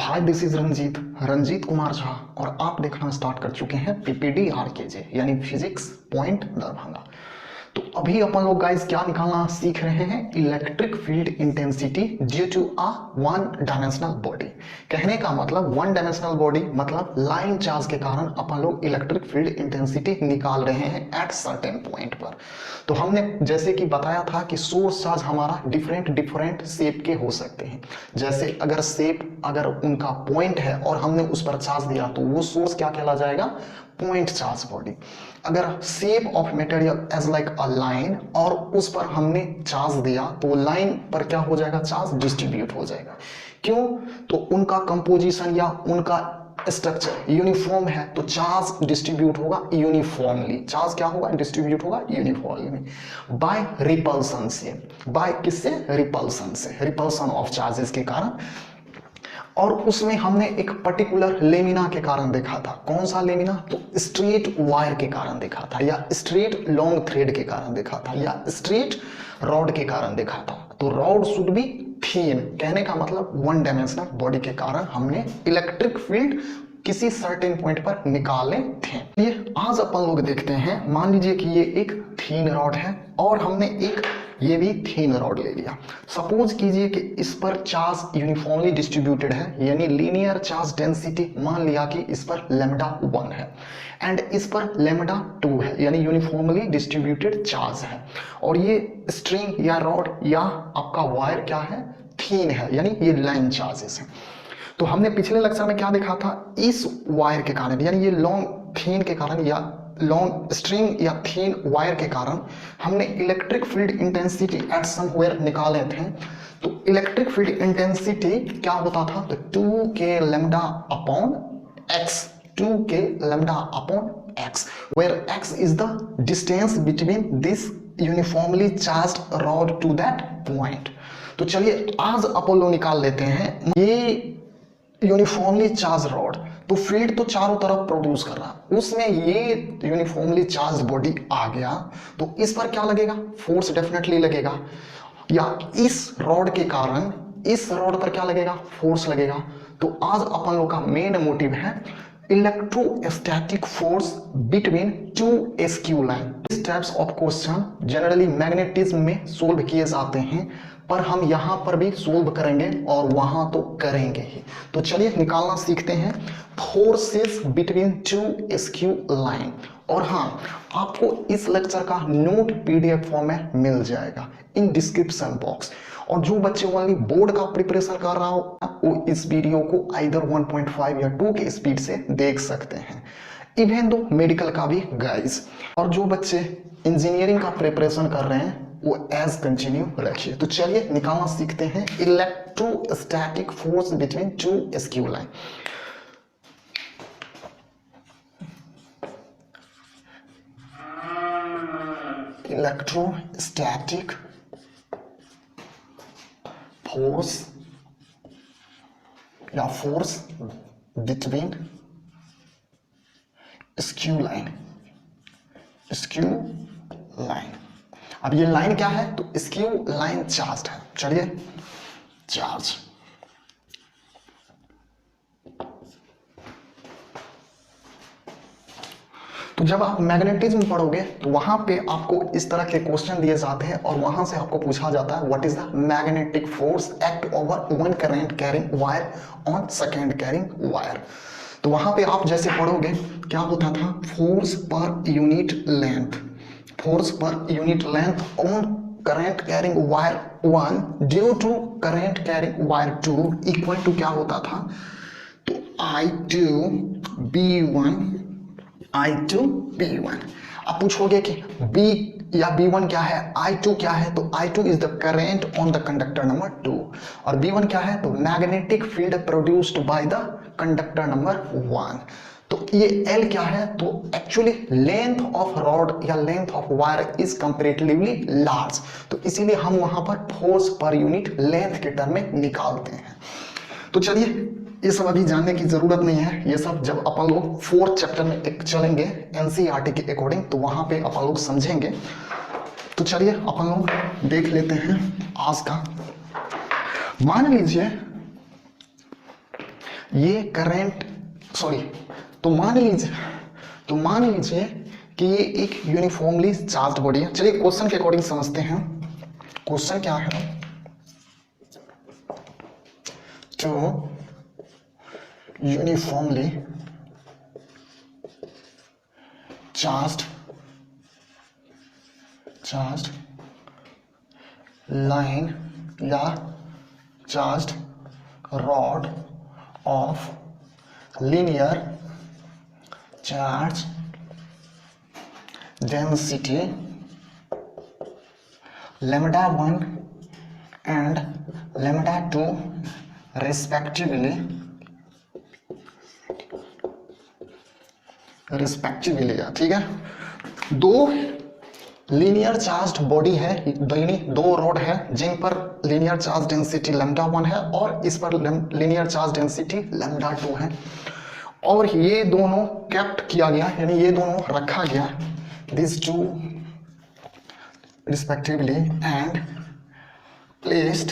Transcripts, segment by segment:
Hi this is Ranjeet Kumar Jha और आप देखना स्टार्ट कर चुके हैं पीपीडी आरकेजे यानी फिजिक्स पॉइंट दरभंगा। तो अभी अपन लोग गाइस क्या निकालना सीख रहे हैं, electric field intensity due to a one dimensional body. कहने का मतलब वन डायमेंशनल बॉडी मतलब लाइन चार्ज के कारण अपन लोग इलेक्ट्रिक फील्ड इंटेंसिटी निकाल रहे हैं एट सर्टेन पॉइंट पर। तो हमने जैसे कि बताया था कि सोर्स चार्ज हमारा डिफरेंट शेप के हो सकते हैं। जैसे अगर शेप अगर उनका पॉइंट है और हमने उस पर चार्ज दिया तो वो सोर्स क्या कहला जाएगा, पॉइंट चार्ज बॉडी। अगर shape of material as like a line और उस पर हमने चार्ज दिया तो लाइन पर क्या हो जाएगा, चार्ज डिस्ट्रीब्यूट हो जाएगा। क्यों? तो उनका कंपोजिशन या उनका स्ट्रक्चर यूनिफॉर्म है तो चार्ज डिस्ट्रीब्यूट होगा यूनिफॉर्मली। चार्ज क्या होगा, डिस्ट्रीब्यूट होगा यूनिफॉर्मली बाय रिपल्सन से। बाय किससे, रिपल्सन से, रिपल्सन ऑफ चार्जेस के कारण। और उसमें हमने एक पर्टिकुलर लेमिना के कारण देखा था। कौन सा लेमिना? तो स्ट्रेट वायर के कारण देखा था, या स्ट्रेट लॉन्ग थ्रेड के कारण देखा था, या स्ट्रेट रॉड के कारण देखा था। तो रॉड शुड बी थीन, कहने का मतलब वन डायमेंशनल बॉडी के कारण हमने इलेक्ट्रिक फील्ड किसी सर्टेन पॉइंट पर निकाले थे। ये आज अपन लोग देखते हैं। मान लीजिए कि ये एक थीन रॉड है और हमने एक ये भी थीन रॉड ले लिया। सपोज कीजिए कि इस पर चार्ज यूनिफॉर्मली डिस्ट्रीब्यूटेड है, यानी लीनियर चार्ज डेंसिटी मान लिया कि इस पर लैम्डा 1 है एंड इस पर लैम्डा 2 है, यानी यूनिफॉर्मली डिस्ट्रीब्यूटेड चार्ज है। और ये स्ट्रिंग या रॉड या आपका वायर क्या है, थीन है, यानी ये लाइन चार्जेस है। तो हमने पिछले लेक्चर में क्या देखा था, इस वायर के कारण यानी ये लॉन्ग थीन के कारण या लॉन्ग स्ट्रिंग या थीन वायर के कारण हमने electric field intensity eight somewhere निकाले थे। तो इलेक्ट्रिक फील्ड इंटेंसिटी क्या होता था, तो 2k lambda upon x, 2k lambda upon x, where x is the distance between this uniformly charged rod to that point। तो चलिए आज अपोलो निकाल लेते हैं। ये यूनिफॉर्मली चार्ज रॉड, तो फील्ड तो चारों तरफ प्रोड्यूस कर रहा, उसमें ये यूनिफॉर्मली चार्ज बॉडी आ गया तो इस पर क्या लगेगा, फोर्स डेफिनेटली लगेगा। या इस रॉड के कारण इस रॉड पर क्या लगेगा, फोर्स लगेगा। तो आज अपन लोग का मेन मोटिव है electrostatic force between two skew line. इस types of question generally magnetism में सोल्व किए जाते हैं, पर हम यहां पर भी सोल्व करेंगे और वहां तो करेंगे ही। तो चलिए निकालना सीखते हैं forces between two skew line. और हाँ, आपको इस लेक्चर का नोट पीडीएफ फॉर्म में मिल जाएगा इन डिस्क्रिप्शन बॉक्स। और जो बच्चे ओनली बोर्ड का प्रिपरेशन कर रहा हो वो इस वीडियो को आइदर 1.5 या 2 के स्पीड से देख सकते हैं, इवन दो मेडिकल का भी गाइस। और जो बच्चे इंजीनियरिंग का प्रिपरेशन कर रहे हैं वो एज कंटिन्यू रखिए। तो चलिए निकालना सीखते हैं electrostatic force between two skew line. Electrostatic force या force between skew line, skew line. अब ये लाइन क्या है, तो स्क्यू लाइन चार्ज है। चलिए चार्ज, तो जब आप मैग्नेटिज्म पढ़ोगे तो वहां पे आपको इस तरह के क्वेश्चन दिए जाते हैं और वहां से आपको पूछा जाता है what is the magnetic force act over one current carrying wire on second carrying wire. तो वहां पे आप जैसे पढ़ोगे क्या होता था, force per unit length, force per unit length on current carrying wire 1 due to current carrying wire 2 equal to क्या होता था, तो I2 B1। अब पूछोगे कि B या B1 क्या है, I2 क्या है, तो I2 is the current on the conductor number 2 और B1 क्या है, तो magnetic field produced by the conductor number 1। तो ये L क्या है, तो एक्चुअली लेंथ ऑफ रॉड या length of wire is comparatively large, तो इसीलिए हम वहां पर फोर्स पर यूनिट लेंथ के टर्म में निकालते हैं। तो चलिए ये सब अभी जानने की जरूरत नहीं है, ये सब जब अपन लोग 4th चैप्टर में एक चलेंगे एनसीईआरटी के अकॉर्डिंग तो वहां पे अपन लोग समझेंगे। तो चलिए अपन लोग देख लेते हैं आज का। मान लीजिए ये करंट सॉरी तो मान लीजिए कि ये एक यूनिफॉर्मली चार्ज्ड बॉडी है। चलिए क्वेश्चन के अकॉर्डिंग समझते हैं। क्वेश्चन क्या है, टू यूनिफॉर्मली चार्ज्ड लाइन या charged rod of linear charge density lambda 1 and lambda 2 respectively ठीक है। दो लीनियर चार्ज्ड बॉडी है, यानी दो रॉड है जिन पर लीनियर चार्ज डेंसिटी लैम्डा 1 है और इस पर लीनियर चार्ज डेंसिटी लैम्डा 2 है, और ये दोनों कैप्ट किया गया, यानी ये दोनों रखा गया, this two respectively and placed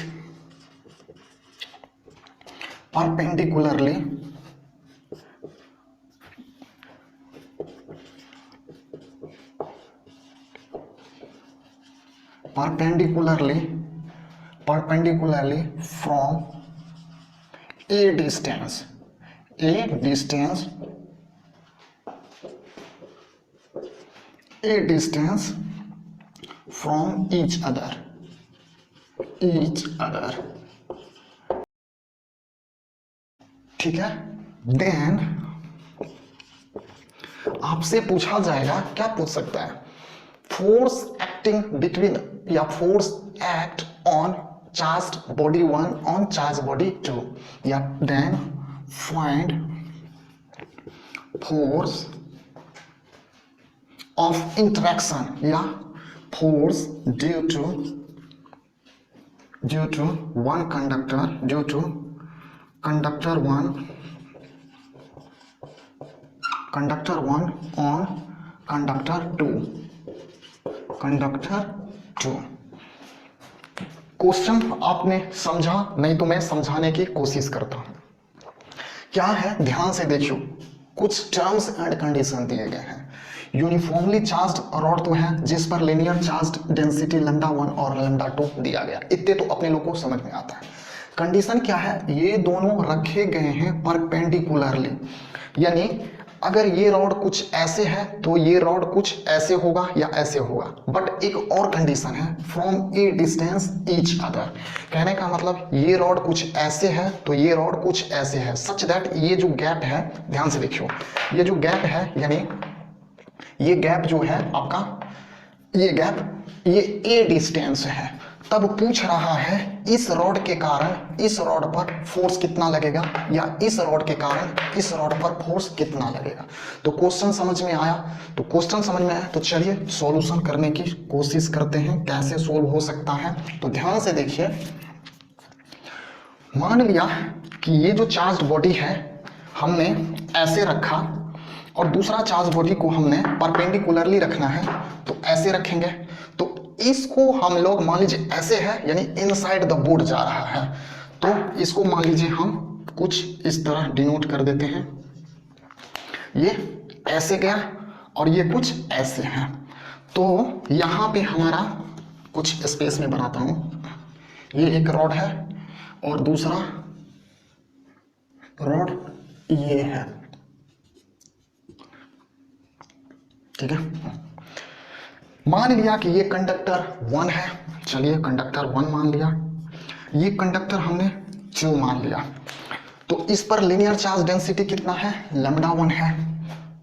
perpendicularly from a distance from each other ठीक है। देन आपसे पूछा जाएगा, क्या पूछ सकता है, फोर्स एक्टिंग बिटवीन या force act on charged body 1 on charge body 2, या then find force of interaction या force due to one conductor conductor 1 on conductor 2। Question आपने समझा नहीं तो मैं समझाने की कोशिश करता हूं। क्या है, ध्यान से देखियो, कुछ टर्म्स एंड कंडीशन दिए गए हैं। यूनिफॉर्मली चार्ज्ड रॉड तो है जिस पर लीनियर चार्ज्ड डेंसिटी लैम्डा 1 और लैम्डा 2 दिया गया, इतने तो अपने लोग को समझ में आता है। कंडीशन क्या है, ये दोनों रखे गए हैं परपेंडिकुलरली, यानी अगर ये रॉड कुछ ऐसे है तो ये रॉड कुछ ऐसे होगा या ऐसे होगा। बट एक और कंडीशन है, from A distance each other, कहने का मतलब ये रॉड कुछ ऐसे है तो ये रॉड कुछ ऐसे है, सच दैट ये जो गैप है, ध्यान से देखियो, ये जो गैप है, यानी ये गैप जो है आपका, ये गैप ये ए डिस्टेंस है। तब पूछ रहा है इस रॉड के कारण इस रॉड पर फोर्स कितना लगेगा, या इस रॉड के कारण इस रॉड पर फोर्स कितना लगेगा। तो क्वेश्चन समझ में आया, तो चलिए सॉल्यूशन करने की कोशिश करते हैं, कैसे सोल्व हो सकता है। तो ध्यान से देखिए, मान लिया कि ये जो चार्ज बॉडी है हमने ऐसे रखा और दूसरा चार्ज बॉडी को हमने परपेंडिकुलरली रखना है, तो ऐसे रखेंगे। तो इसको हम लोग मान लीजिए ऐसे है, यानी इनसाइड द बोर्ड जा रहा है, तो इसको मान लीजिए हम कुछ इस तरह डिनोट कर देते हैं, ये ऐसे गया और ये कुछ ऐसे हैं। तो यहाँ पे हमारा कुछ स्पेस में बनाता हूं, ये एक रॉड है और दूसरा रॉड ये है, ठीक है। मान लिया कि ये कंडक्टर 1 है, चलिए कंडक्टर 1 मान लिया, ये कंडक्टर हमने 2 मान लिया। तो इस पर लीनियर चार्ज डेंसिटी कितना है, लैम्डा 1 है,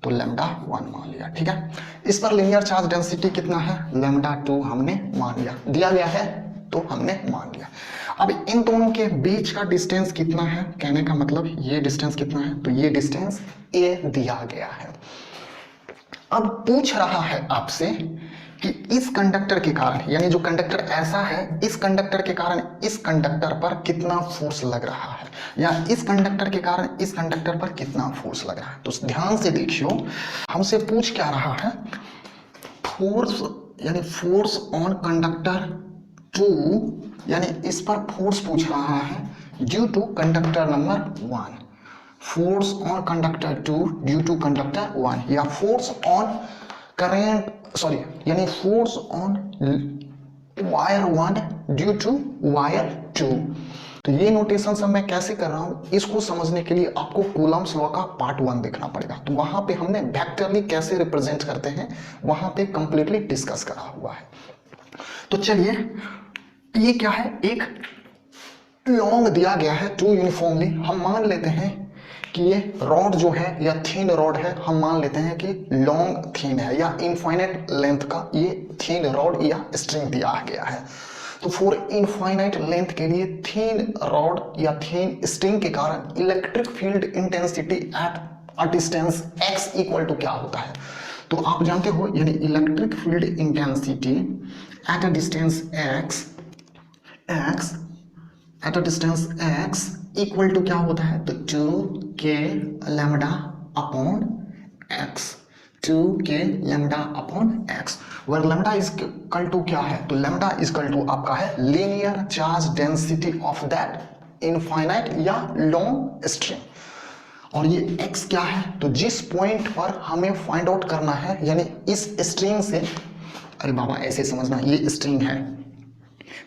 तो लैम्डा 1 मान लिया, ठीक है। इस पर लीनियर चार्ज डेंसिटी कितना है, लैम्डा 2 हमने मान लिया, दिया गया है तो हमने मान लिया। अब इन दोनों के बीच का डिस्टेंस कितना है, कहने का मतलब ये डिस्टेंस कितना है, तो ये डिस्टेंस ए दिया गया है। अब पूछ रहा है आपसे कि इस कंडक्टर के कारण, यानी जो कंडक्टर ऐसा है, इस कंडक्टर के कारण इस कंडक्टर पर कितना फोर्स लग रहा है, या इस कंडक्टर के कारण इस कंडक्टर पर कितना फोर्स लग रहा है। तो ध्यान से देखियो, हमसे पूछ क्या रहा है, फोर्स, यानी फोर्स ऑन कंडक्टर 2, यानी इस पर फोर्स पूछ रहा है due to conductor number 1। Force on conductor 2 due to conductor 1, या फोर्स ऑन करंट सॉरी यानी force on wire 1 due to wire 2। तो ये नोटेशन सब मैं कैसे कर रहा हूं, इसको समझने के लिए आपको कूलम्ब्स लॉ का पार्ट 1 देखना पड़ेगा। तो वहां पे हमने वेक्टरली कैसे रिप्रेजेंट करते हैं वहां पे कंप्लीटली डिस्कस करा हुआ है। तो चलिए, ये क्या है, एक लॉन्ग दिया गया है टू यूनिफॉर्मली, हम मान लेते हैं कि ये रॉड जो है या थीन रॉड है, हम मान लेते हैं कि लॉन्ग थीन है या इनफाइनाइट लेंथ का ये थीन रॉड या स्ट्रिंग दिया गया है। तो फॉर इनफाइनाइट लेंथ के लिए थीन रॉड या थीन स्ट्रिंग के कारण electric field intensity at a distance x equal to क्या होता है। तो आप जानते हो यानी electric field intensity at a distance x at a distance x equal to क्या होता है, तो 2k lambda upon x, 2k lambda upon x, where lambda is equal to क्या है, तो लैम्डा इज इक्वल टू आपका है linear charge density of that infinite या लॉन्ग स्ट्रिंग। और ये x क्या है, तो जिस पॉइंट पर हमें फाइंड आउट करना है, यानी इस स्ट्रिंग से, अरे बाबा ऐसे समझना, ये स्ट्रिंग है,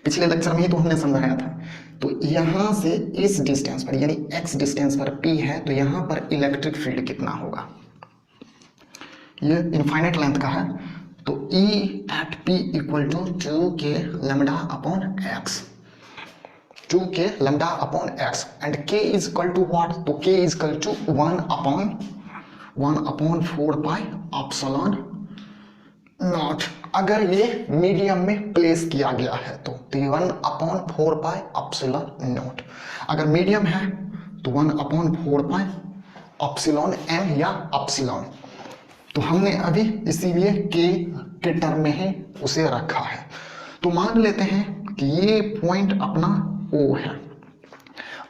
पिछले लेक्चर में ही तो हमने समझाया था। तो यहां से इस डिस्टेंस पर यानी x डिस्टेंस पर p है, तो यहां पर इलेक्ट्रिक फील्ड कितना होगा, ये इनफाइनाइट लेंथ का है, तो E at P equal to 2k lambda upon x, 2k lambda upon x and k is equal to what, तो k is equal to 1 upon 4 pi epsilon naught. अगर ये medium में प्लेस किया गया है तो 1 अपॉन 4 पाई एप्सिलॉन नॉट, अगर medium है तो 1 अपॉन 4 पाई एप्सिलॉन m या एप्सिलॉन। तो हमने अभी इसीलिए के टर्म में ही उसे रखा है। तो मान लेते हैं कि ये पॉइंट अपना O है।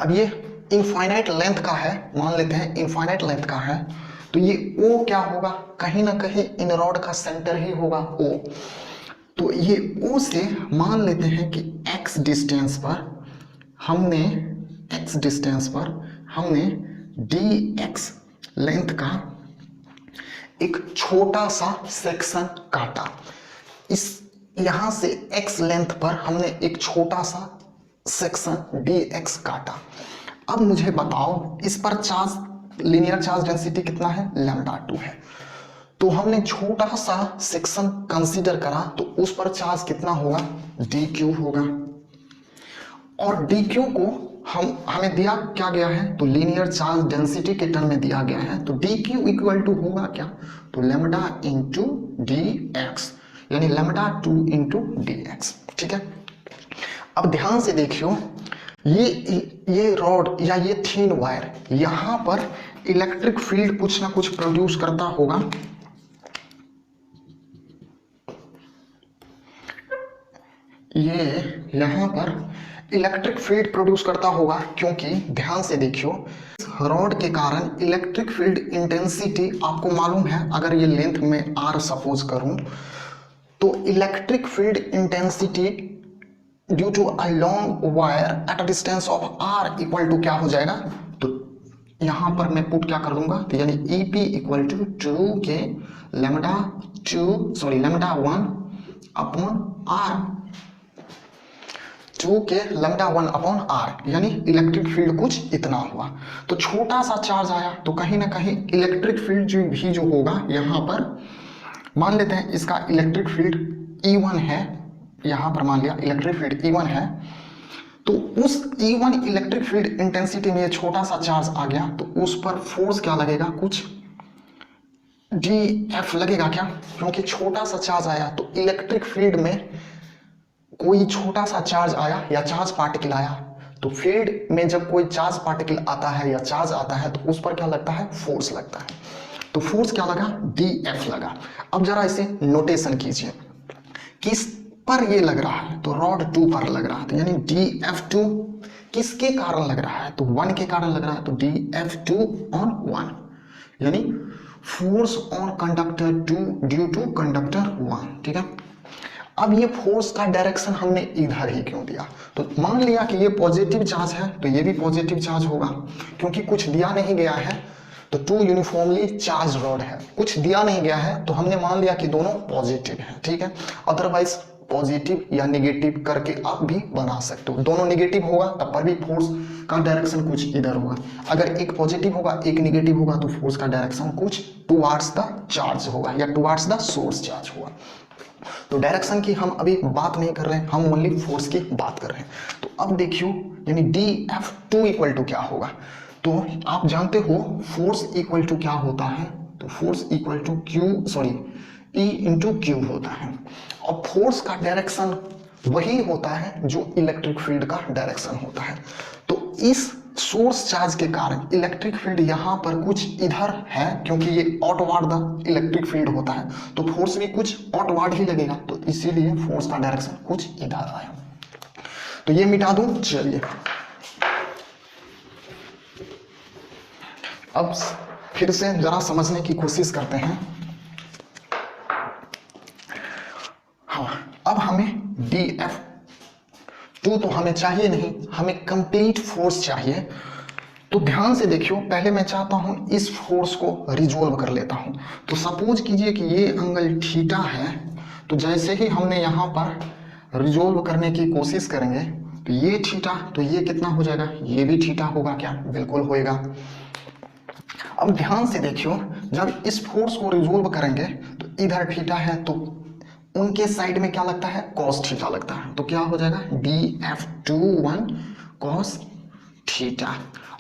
अब ये इनफाइनाइट लेंथ का है, मान लेते हैं इनफाइनाइट लेंथ का है, तो ये O क्या होगा, कहीं ना कहीं इन रॉड का सेंटर ही होगा O। तो ये O से मान लेते हैं कि x डिस्टेंस पर हमने dx लेंथ का एक छोटा सा सेक्शन काटा, इस यहां से x लेंथ पर हमने एक छोटा सा सेक्शन dx काटा। अब मुझे बताओ इस पर चार्ज, लीनियर चार्ज डेंसिटी कितना है, लैम्डा 2 है। तो हमने छोटा सा सेक्शन कंसीडर करा, तो उस पर चार्ज कितना होगा, dq होगा। और dq को हमें दिया क्या गया है, तो लीनियर चार्ज डेंसिटी के टर्म में दिया गया है, तो dq इक्वल टू होगा क्या, तो लैम्डा इंटू dx, यानी लैम्डा 2 इंटू dx। ठीक है, अब ध्यान से देखियो, ये रॉड या ये थीन वायर, यहां पर इलेक्ट्रिक फील्ड कुछ ना कुछ प्रोड्यूस करता होगा, ये यहां पर इलेक्ट्रिक फील्ड प्रोड्यूस करता होगा, क्योंकि ध्यान से देखियो रॉड के कारण इलेक्ट्रिक फील्ड इंटेंसिटी आपको मालूम है, अगर ये लेंथ में r सपोज करूं, तो electric field intensity due to a long wire at a distance of r equal to क्या हो जाएगा, तो यहां पर मैं पुट क्या कर दूंगा, तो यानी EP equal to 2k lambda 1 upon r, 2k lambda 1 upon r, यानी इलेक्ट्रिक फील्ड कुछ इतना हुआ। तो छोटा सा चार्ज आया, तो कहीं ना कहीं इलेक्ट्रिक फील्ड जो होगा यहाँ पर, मान लेते हैं इसका इलेक्ट्रिक फील्ड E1 है, यहाँ पर मान लिया इलेक्ट्रिक फील्ड E1 है, तो उस E1 इलेक्ट्रिक फील्ड इंटेंसिटी में छोटा सा चार्ज आ गया, तो उस पर फोर्स क्या लगेगा, कुछ dF लगेगा क्या, क्योंकि छोटा सा चार्ज आया, तो इलेक्ट्रिक फील्ड में कोई छोटा सा चार्ज आया या चार्ज पार्टिकल आया, तो फील्ड में जब कोई चार्ज पार्टिकल आता है या चार्ज आता है, तो उस पर क्या लगता है, फोर्स लगता है। तो फोर्स क्या लगा, dF लगा। अब जरा इसे नोटेशन कीजिए, किस पर ये लग रहा है, तो रॉड 2 पर लग रहा है, तो यानी dF2 किसके कारण लग रहा है, तो 1 के कारण लग रहा है, तो dF2 ऑन 1, यानी force on conductor 2 due to conductor 1। ठीक है, अब ये फोर्स का डायरेक्शन हमने इधर ही क्यों दिया? तो मान लिया कि ये पॉजिटिव चार्ज है तो ये भी पॉजिटिव चार्ज होगा, क्योंकि कुछ दिया नहीं गया है तो टू यूनिफॉर्मली चार्ज रॉड है, कुछ दिया नहीं गया है तो हमने मान लिया कि दोनों पॉजिटिव है, ठीक है। अदरवाइज पॉजिटिव या नेगेटिव करके आप भी बना सकते हो, दोनों नेगेटिव होगा तब पर भी फोर्स का डायरेक्शन कुछ इधर होगा, अगर एक पॉजिटिव होगा एक नेगेटिव होगा तो फोर्स का डायरेक्शन कुछ टुवार्ड्स द चार्ज होगा या टुवार्ड्स द सोर्स चार्ज होगा। तो डायरेक्शन की हम अभी बात नहीं कर रहे हैं, हम ओनली फोर्स की बात कर रहे हैं। तो अब देखियो यानी dF2 इक्वल टू क्या होगा? तो आप जानते हो फोर्स इक्वल टू क्या होता है? तो force equal to E into Q होता है, और फोर्स का डायरेक्शन वही होता है जो इलेक्ट्रिक फील्ड का डायरेक्शन होता है। तो इस सोर्स चार्ज के कारण इलेक्ट्रिक फील्ड यहाँ पर कुछ इधर है, क्योंकि ये आउटवर्ड द इलेक्ट्रिक फील्ड होता है तो फोर्स भी कुछ आउटवर्ड ही लगेगा, तो इसीलिए फोर्स का डायरेक्शन कुछ इधर आया। तो ये मिटा दूं, चलिए अब फिर से जरा समझने की कोशिश करते हैं। हाँ, अब हमें dF2 तो हमें चाहिए नहीं, हमें कंप्लीट फोर्स चाहिए। तो ध्यान से देखियो, पहले मैं चाहता हूं इस फोर्स को रिजोल्व कर लेता हूं। तो सपोज कीजिए कि ये एंगल थीटा है, तो जैसे ही हमने यहां पर रिजोल्व करने की कोशिश करेंगे तो ये थीटा, तो ये कितना हो जाएगा? ये भी थीटा होगा क्या? बिल्कुल होएगा। अब ध्यान से देखियो, जब इस फोर्स को रिजोल्व करेंगे तो इधर थीटा है तो उनके साइड में क्या लगता है? कॉस थीटा लगता है, तो क्या हो जाएगा? dF21 कॉस थीटा,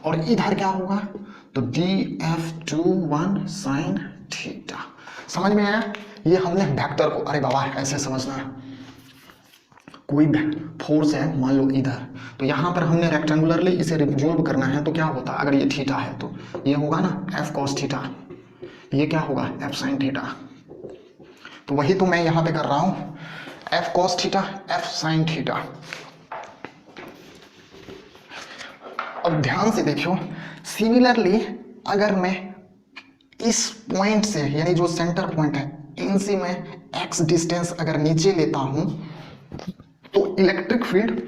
और इधर क्या होगा? तो dF21 साइन थीटा। समझ में आया? ये हमने वेक्टर को, अरे बाबा ऐसे समझना है, कोई फोर्स है मान लो इधर, तो यहाँ पर हमने रेक्टेंगुलरली इसे रिजोल्व करना है, तो क्या होता है? अगर ये थीटा है तो ये होगा ना F cos थीटा, ये क्या होगा? F sin theta. तो वही तो मैं यहाँ पे कर रहा हूँ, F cos theta F sin theta. अब ध्यान से देखियो, सिमिलरली अगर मैं इस पॉइंट से, यानी जो सेंटर पॉइंट है, इनसे मैं x डिस्टेंस अगर नीचे लेता हूं तो इलेक्ट्रिक फील्ड,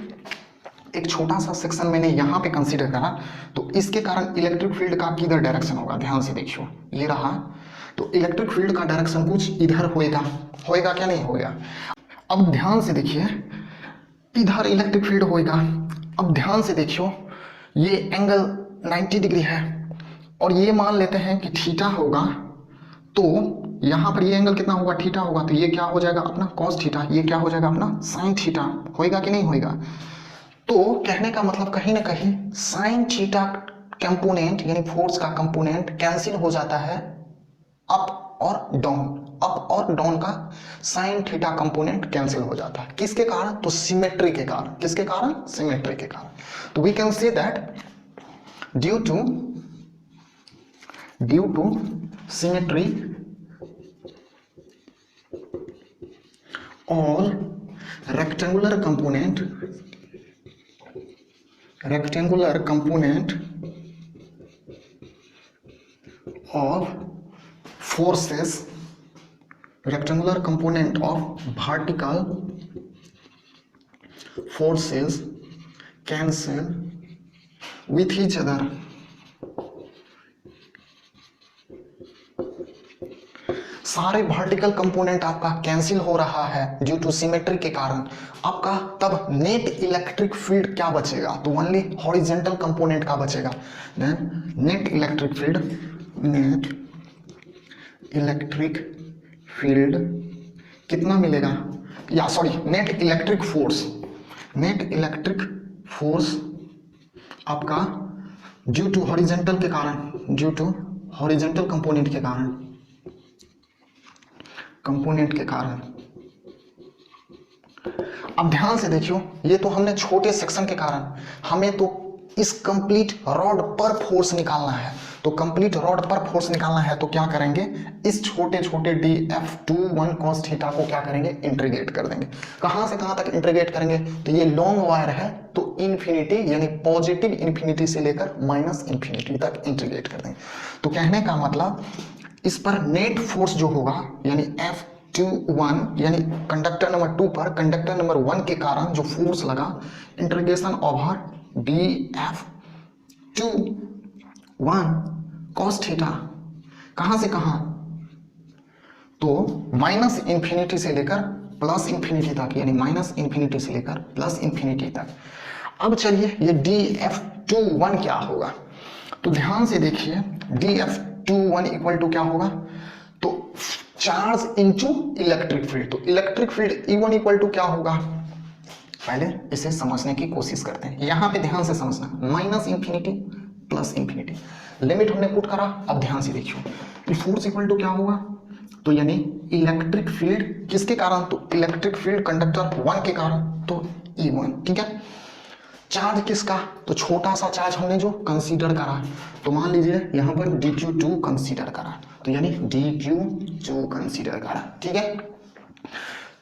एक छोटा सा सेक्शन मैंने यहां पे कंसीडर करा, तो इसके कारण इलेक्ट्रिक फील्ड का किधर डायरेक्शन होगा? ध्यान से देखियो, ये रहा, तो इलेक्ट्रिक फील्ड का डायरेक्शन कुछ इधर होएगा, होएगा क्या? नहीं होएगा। अब ध्यान से देखिए, इधर इलेक्ट्रिक फील्ड होएगा। अब ध्यान से देखियो, ये एंगल 90 डिग्री है और ये मान लेते हैं कि थीटा होगा, तो यहाँ पर ये एंगल कितना होगा? थीटा होगा, तो ये क्या हो जाएगा? अपना कॉस थीटा। ये क्या हो जाएगा? अपना साइन थीटा। होएगा कि नहीं होएगा? तो कहने का मतलब कहीं ना कहीं साइन थीटा कंपोनेंट, यानी फोर्स का कंपोनेंट कैंसिल हो जाता है अप और डाउन, अप और डाउन का साइन थीटा कंपोनेंट कैंसिल हो जाता है। किसके कारण? तो सिमेट्री के कारण। किसके कारण? सिमेट्री के कारण। तो we can say that due to symmetry all rectangular component of forces, rectangular component of vertical forces cancel with each other. सारे वर्टिकल कंपोनेंट आपका कैंसिल हो रहा है ड्यू टू सिमेट्री के कारण। आपका तब नेट इलेक्ट्रिक फील्ड क्या बचेगा? तो ओनली हॉरिजॉन्टल कंपोनेंट का बचेगा। देन नेट इलेक्ट्रिक फील्ड कितना मिलेगा? या सॉरी, नेट इलेक्ट्रिक फोर्स आपका ड्यू टू हॉरिजॉन्टल के कारण, ड्यू टू हॉरिजॉन्टल कंपोनेंट के कारण। अब ध्यान से देखियो, ये तो हमने छोटे सेक्शन के कारण, हमें तो इस कंप्लीट रॉड पर फोर्स निकालना है। तो कंप्लीट रॉड पर फोर्स निकालना है तो क्या करेंगे? इस छोटे छोटे dF21 cos थीटा को क्या करेंगे? इंटीग्रेट कर देंगे। कहां से कहां तक इंटीग्रेट करेंगे? तो ये लॉन्ग वायर है तो इन्फिनिटी, यानी पॉजिटिव इन्फिनिटी से लेकर माइनस इन्फिनिटी तक इंटीग्रेट कर देंगे। तो कहने का मतलब इस पर नेट फोर्स जो होगा, यानी F टू वन यानी कंडक्टर नंबर 2 पर कंडक्टर नंबर 1 के कारण जो फोर्स लगा, integration over D F two 1 cos theta, कहां से कहां, तो माइनस इंफिनिटी से लेकर प्लस इंफिनिटी तक, यानी माइनस इंफिनिटी से लेकर प्लस इंफिनिटी तक। अब चलिए ये डी एफ टू 1 क्या होगा, तो ध्यान से देखिए D F two 1 equal to क्या होगा, तो चार्ज इंटू इलेक्ट्रिक फील्ड। तो electric field E1 equal to क्या होगा, पहले इसे समझने की कोशिश करते हैं। यहां पे ध्यान से समझना, minus infinity plus infinity, limit हमने पुट करा। अब ध्यान से देखियो फोर्स इक्वल टू क्या होगा, तो यानी इलेक्ट्रिक फील्ड किसके कारण, तो इलेक्ट्रिक फील्ड कंडक्टर 1 के कारण, तो E1, ठीक है। चार्ज किसका, तो छोटा सा चार्ज हमने जो कंसीडर करा, तो मान लीजिए यहां पर dq2 कंसीडर करा, तो यानी dq2 कंसीडर करा, ठीक है।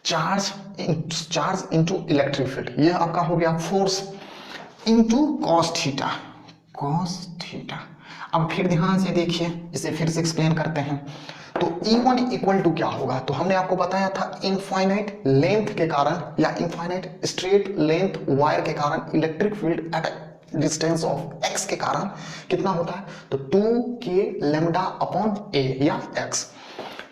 चार्ज इनटू इलेक्ट्रिक फील्ड, ये आपका हो गया फोर्स इनटू cos थीटा। अब फिर ध्यान से देखिए, इसे फिर से एक्सप्लेन करते हैं। तो E1 इक्वल टू क्या होगा, तो हमने आपको बताया था इनफाइनाइट लेंथ के कारण या इनफाइनाइट स्ट्रेट लेंथ वायर के कारण electric field at distance of x के कारण कितना होता है, तो 2k लैम्डा अपॉन a या x।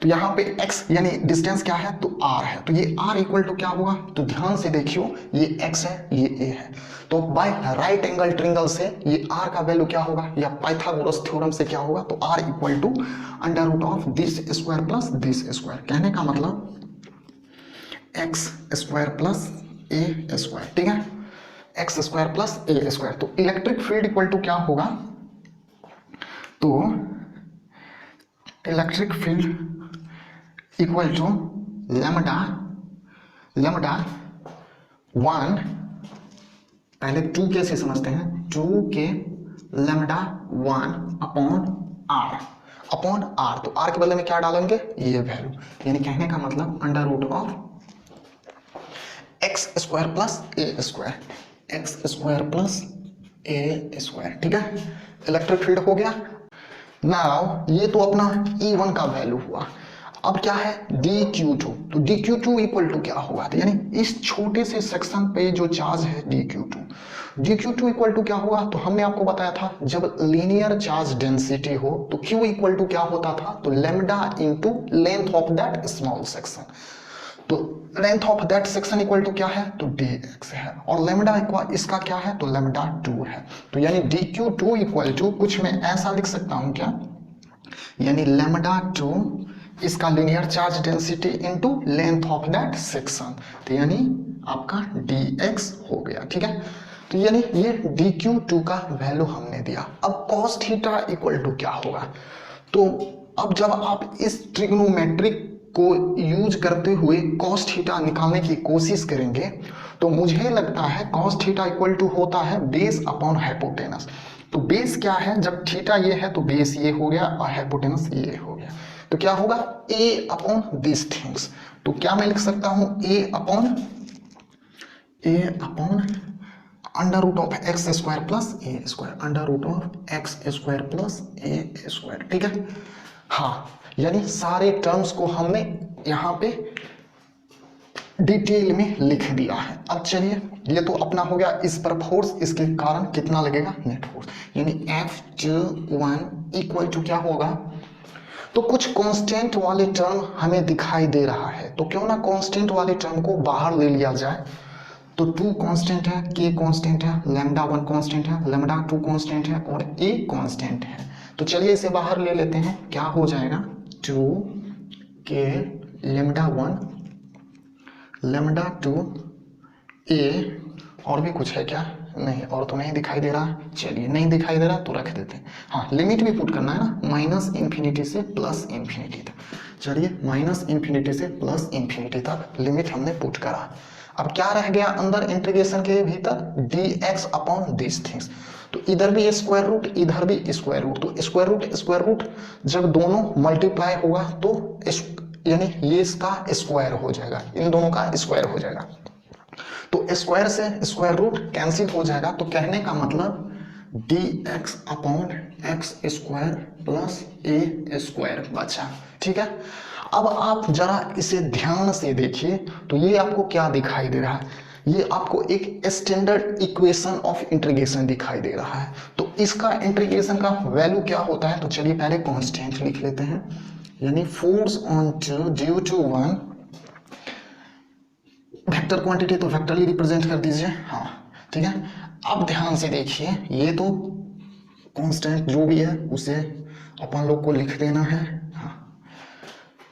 तो यहाँ पे x यानी डिस्टेंस क्या है, तो r है, तो ये r इक्वल टू क्या होगा, तो ध्यान से देखियो ये x है ये a है, तो बाय राइट एंगल ट्रिंगल से ये r का वैल्यू क्या होगा, या पाइथागोरस थ्योरम से क्या होगा, तो r equal to under root of this square plus this square. कहने का मतलब x square plus a square, ठीक है, x square plus a square. तो इलेक्ट्रिक फील्ड इक्वल टू क्या होगा, तो electric field equal to lambda 1, पहले 2k से समझते हैं, 2k लैम्डा 1 अपॉन r, तो r के बदले में क्या डालेंगे, ये वैल्यू, यानी कहने का मतलब under root of x square plus a square, ठीक है। इलेक्ट्रिक फील्ड हो गया। नाउ ये तो अपना E1 का वैल्यू हुआ। अब क्या है dq2, तो dq2 इक्वल टू क्या होगा, तो यानी इस छोटे से सेक्शन पे जो चार्ज है dq2 इक्वल टू क्या होगा, तो हमने आपको बताया था जब लीनियर चार्ज डेंसिटी हो तो q इक्वल टू क्या होता था, तो lambda into length of that small section. तो length of that section equal to क्या है, तो dx है, और लैम्डा इसका क्या है, तो लैम्डा 2 है। तो यानी dq2 इक्वल टू कुछ मैं ऐसा लिख सकता हूं क्या, यानी लैम्डा 2 इसका linear charge density into length of that section, तो यानी आपका dx हो गया, ठीक है। तो यानी ये dq2 का वैल्यू हमने दिया। अब cos थीटा इक्वल टू क्या होगा, तो अब जब आप इस ट्रिग्नोमेट्रिक को यूज करते हुए cos थीटा निकालने की कोशिश करेंगे, तो मुझे लगता है cos थीटा इक्वल टू होता है बेस अपॉन हाइपोटेनस। तो बेस क्या है, जब थीटा ये है तो बेस ये हो गया और हाइपोटेनस ये हो गया, तो क्या होगा a अपॉन दिस थिंग्स। तो क्या मैं लिख सकता हूं a upon under root of X square plus A square, under root of X square plus A square, ठीक है। हाँ, यानी सारे टर्म्स को हमने यहाँ पे डिटेल में लिख दिया है। अब चलिए, ये तो अपना हो गया इस पर फोर्स, इसके कारण कितना लगेगा, नेट फोर्स, यानी F1 इक्वल टू क्या होगा, तो कुछ कांस्टेंट वाले टर्म हमें दिखाई दे रहा है, तो क्यों ना कांस्टेंट वाले टर्म को बाहर ले लिया जाए। तो 2 कांस्टेंट है, k कांस्टेंट है, लैम्डा 1 कांस्टेंट है, लैम्डा 2 कांस्टेंट है और a कांस्टेंट है। तो चलिए इसे बाहर ले लेते हैं, क्या हो जाएगा 2k लैम्डा 1 लैम्डा 2 a, और भी कुछ है क्या, नहीं, और तो नहीं दिखाई दे रहा। चलिए नहीं दिखाई दे रहा तो रख देते हैं। हाँ, लिमिट भी पुट करना है ना, माइनस इंफिनिटी से प्लस इंफिनिटी तक। चलिए माइनस इंफिनिटी से प्लस इंफिनिटी तक लिमिट हमने पुट करा। अब क्या रह गया अंदर इंटीग्रेशन के भीतर, dx अपॉन दिस थिंग्स। तो इधर भी स्क्वायर रूट, इधर भी स्क्वायर रूट, तो स्क्वायर रूट जब दोनों मल्टीप्लाई होगा तो यानी ये इसका स्क्वायर हो जाएगा, इन दोनों का स्क्वायर हो जाएगा। तो स्क्वायर से स्क्वायर रूट कैंसिल हो जाएगा। तो कहने का मतलब D X upon X square plus A square बचा। ठीक है, अब आप जरा इसे ध्यान से देखिए तो ये आपको क्या दिखाई दे रहा है, ये आपको एक स्टैंडर्ड इक्वेशन ऑफ इंटीग्रेशन दिखाई दे रहा है। तो इसका इंटीग्रेशन का वैल्यू क्या होता है, तो चलिए पहले कांस्टेंट लिख लेते हैं, यानी force on two due to one vector quantity, तो वेक्टरली रिप्रेजेंट कर दीजिए। हाँ ठीक है, अब ध्यान से देखिए, ये तो कांस्टेंट जो भी है उसे अपन लोग को लिख देना है। हाँ,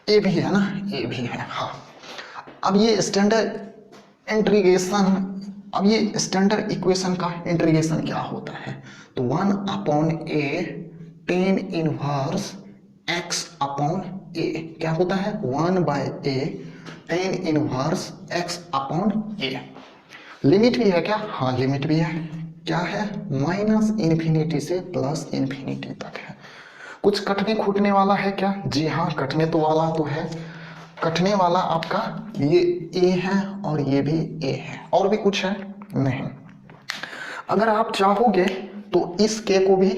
ए भी है ना, ए भी है। हाँ, अब ये स्टैंडर्ड इंटीग्रेशन, अब ये स्टैंडर्ड इक्वेशन का इंटीग्रेशन क्या होता है, तो 1 अपॉन ए टेन इनवर्स एक्स अपॉन ए क्या होता है, 1 बाय ए टेन इनवर्स एक्स अपॉन ए। लिमिट भी है क्या, हाँ लिमिट भी है, क्या है, माइनस इन्फिनिटी से प्लस इन्फिनिटी तक है। कुछ कटने खूटने वाला है क्या, जी हाँ कटने तो वाला तो है, कटने वाला आपका ये ए है और ये भी ए है, और भी कुछ है नहीं। अगर आप चाहोगे तो इस के को भी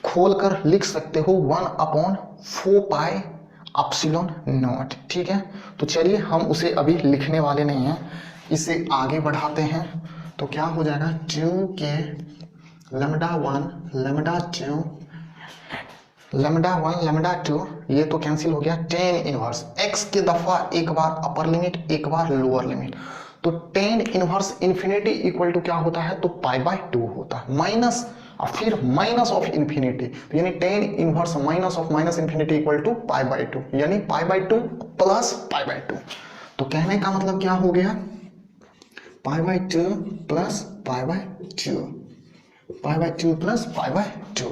खोलकर लिख सकते हो 1 अपॉन 4 पाई एप्सिलॉन नॉट। ठीक है, तो चलिए हम उसे अभी लिखने वाले नहीं हैं, इसे आगे बढ़ाते हैं। तो क्या हो जाएगा, 2k lambda 1 lambda 2 lambda 1 lambda 2, ये तो कैंसिल हो गया, टेन इनवर्स एक्स के दफा एक बार अपर लिमिट एक बार लोअर लिमिट, तो tan inverse infinity equal to क्या होता है, तो पाई बाय 2 होता है, माइनस और फिर माइनस ऑफ इन्फिनिटी, तो यानी tan inverse minus of minus infinity equal to pi by 2, यानी pi by 2 plus pi by 2। तो कहने का मतलब क्या हो गया, pi by 2 plus pi by 2, pi by 2 plus pi by 2।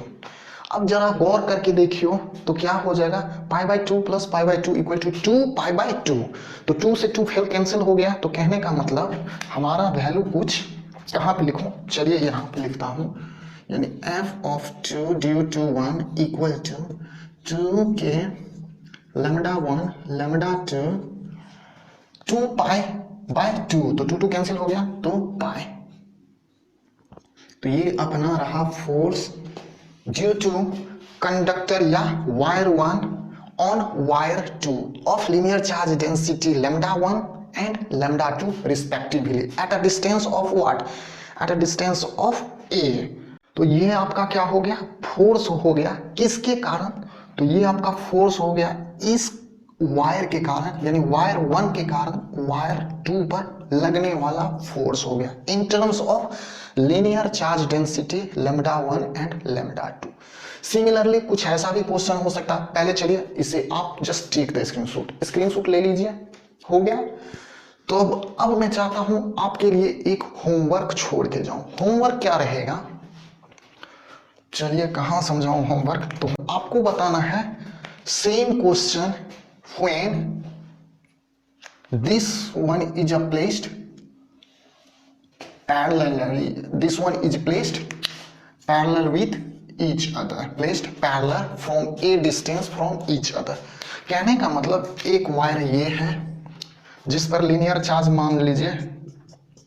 अब जरा गौर करके देखियो तो क्या हो जाएगा, pi by 2 plus pi by 2 equal to 2 pi by 2, तो 2 से 2 फेल कैंसिल हो गया। तो कहने का मतलब हमारा वैल्यू कुछ कहाँ पे लिखूं, चलिए यहाँ पे लिखता हूँ, यानी f of 2 due to 1 equal to 2k lambda 1 lambda 2 2 pi by 2, तो 2 2 कैंसिल हो गया, तो पाई। तो ये अपना रहा फोर्स ड्यू टू कंडक्टर या wire 1 on wire 2 of linear charge density lambda 1 and lambda 2 respectively at a distance of what, at a distance of A. तो ये आपका क्या हो गया, फोर्स हो गया, किसके कारण, तो ये आपका फोर्स हो गया इस वायर के कारण, यानी वायर 1 के कारण वायर 2 पर लगने वाला फोर्स हो गया in terms of linear charge density lambda 1 and lambda 2। Similarly कुछ ऐसा भी क्वेश्चन हो सकता है, पहले चलिए इसे आप जस्ट टेक द स्क्रीनशॉट ले लीजिए, हो गया। तो अब मैं चाहता हूं आपके लिए एक होमवर्क छोड़ के जाऊं। होमवर्क क्या रहेगा, चलिए कहां समझाऊं होमवर्क, तो आपको बताना है same question when this one is placed parallelly, this one is placed parallel with each other, placed parallel from a distance from each other। कहने का मतलब एक वायर ये है जिस पर लीनियर चार्ज मान लीजिए,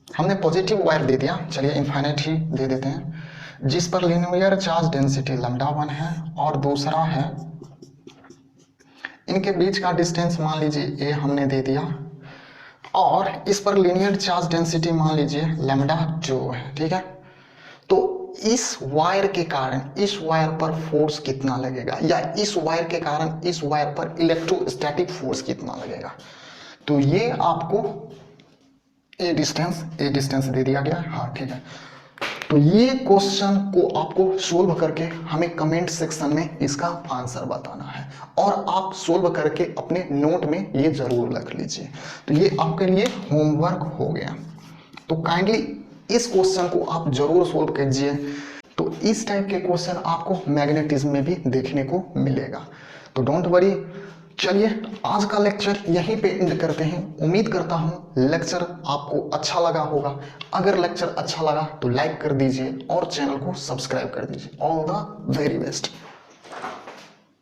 हमने पॉजिटिव वायर दे दिया, चलिए इनफाइनाइट ही दे देते हैं, जिस पर लीनियर चार्ज डेंसिटी लैम्डा 1 है और दूसरा है, इनके बीच का डिस्टेंस मान लीजिए a हमने दे दिया, और इस पर लीनियर चार्ज डेंसिटी मान लीजिए लैम्डा 2 है। ठीक है, तो इस वायर के कारण इस वायर पर फोर्स कितना लगेगा, या इस वायर के कारण इस वायर पर इलेक्ट्रोस्टैटिक फोर्स कितना लगेगा, तो ये आपको ए डिस्टेंस दे दिया गया। हाँ ठीक है, तो ये क्वेश्चन को आपको सोल्व करके हमें कमेंट सेक्शन में इसका आंसर बताना है, और आप सोल्व करके अपने नोट में ये जरूर रख लीजिए। तो ये आपके लिए होमवर्क हो गया, तो काइंडली इस क्वेश्चन को आप जरूर सोल्व कीजिए। तो इस टाइप के क्वेश्चन आपको मैग्नेटिज्म में भी देखने को मिलेगा, तो डोंट वरी। चलिए आज का लेक्चर यहीं पे एंड करते हैं। उम्मीद करता हूँ लेक्चर आपको अच्छा लगा होगा। अगर लेक्चर अच्छा लगा तो लाइक कर दीजिए और चैनल को सब्सक्राइब कर दीजिए। All the very best.